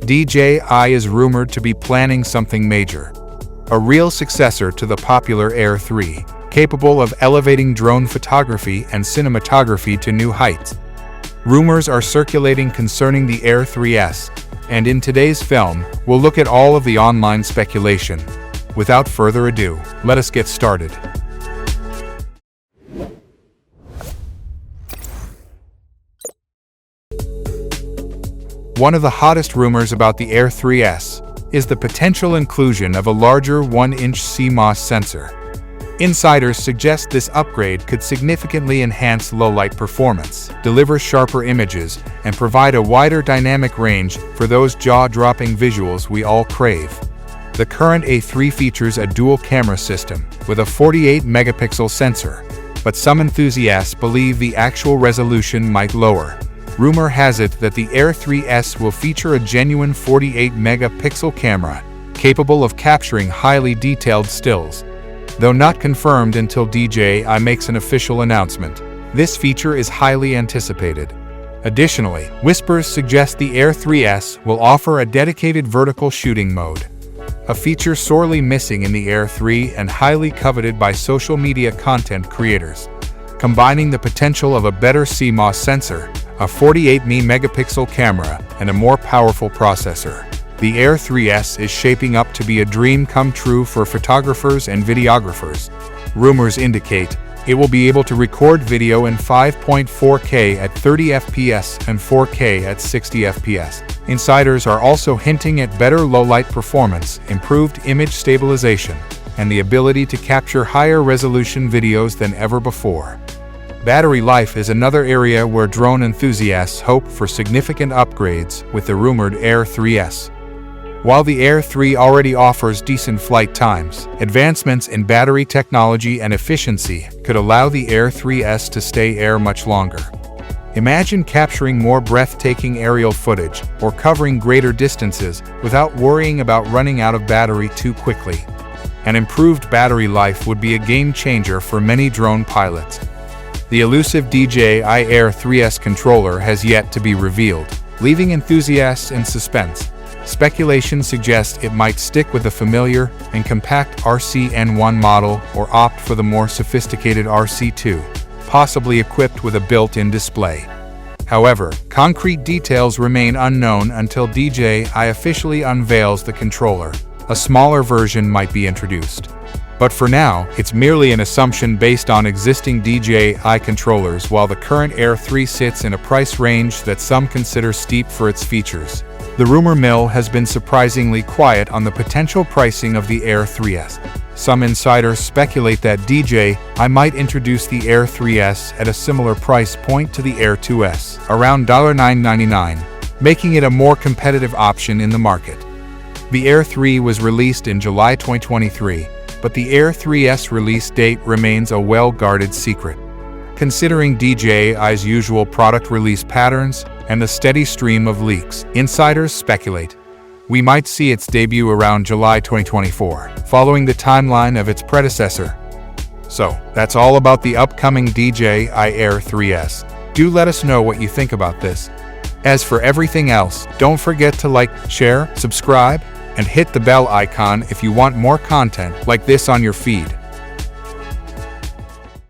DJI is rumored to be planning something major. A real successor to the popular Air 3, capable of elevating drone photography and cinematography to new heights. Rumors are circulating concerning the Air 3S, and in today's film, we'll look at all of the online speculation. Without further ado, let us get started. One of the hottest rumors about the Air 3S is the potential inclusion of a larger 1-inch CMOS sensor. Insiders suggest this upgrade could significantly enhance low-light performance, deliver sharper images, and provide a wider dynamic range for those jaw-dropping visuals we all crave. The current A3 features a dual-camera system with a 48-megapixel sensor, but some enthusiasts believe the actual resolution might lower. Rumor has it that the Air 3S will feature a genuine 48-megapixel camera, capable of capturing highly detailed stills. Though not confirmed until DJI makes an official announcement, this feature is highly anticipated. Additionally, whispers suggest the Air 3S will offer a dedicated vertical shooting mode, a feature sorely missing in the Air 3 and highly coveted by social media content creators. Combining the potential of a better CMOS sensor, a 48-megapixel camera, and a more powerful processor, the Air 3S is shaping up to be a dream come true for photographers and videographers. Rumors indicate it will be able to record video in 5.4K at 30 FPS and 4K at 60 FPS. Insiders are also hinting at better low-light performance, improved image stabilization, and the ability to capture higher resolution videos than ever before. Battery life is another area where drone enthusiasts hope for significant upgrades with the rumored Air 3S. While the Air 3 already offers decent flight times, advancements in battery technology and efficiency could allow the Air 3S to stay air much longer. Imagine capturing more breathtaking aerial footage or covering greater distances without worrying about running out of battery too quickly. An improved battery life would be a game changer for many drone pilots. The elusive DJI Air 3S controller has yet to be revealed, leaving enthusiasts in suspense. Speculation suggests it might stick with the familiar and compact RC-N1 model or opt for the more sophisticated RC2, possibly equipped with a built-in display. However, concrete details remain unknown until DJI officially unveils the controller. A smaller version might be introduced. But for now, it's merely an assumption based on existing DJI controllers, while the current Air 3 sits in a price range that some consider steep for its features. The rumor mill has been surprisingly quiet on the potential pricing of the Air 3S. Some insiders speculate that DJI might introduce the Air 3S at a similar price point to the Air 2S, around $999, making it a more competitive option in the market. The Air 3 was released in July 2023, but the Air 3S release date remains a well-guarded secret. Considering DJI's usual product release patterns and the steady stream of leaks, insiders speculate we might see its debut around July 2024, following the timeline of its predecessor. So, that's all about the upcoming DJI Air 3S. Do let us know what you think about this. As for everything else, don't forget to like, share, subscribe, and hit the bell icon if you want more content like this on your feed.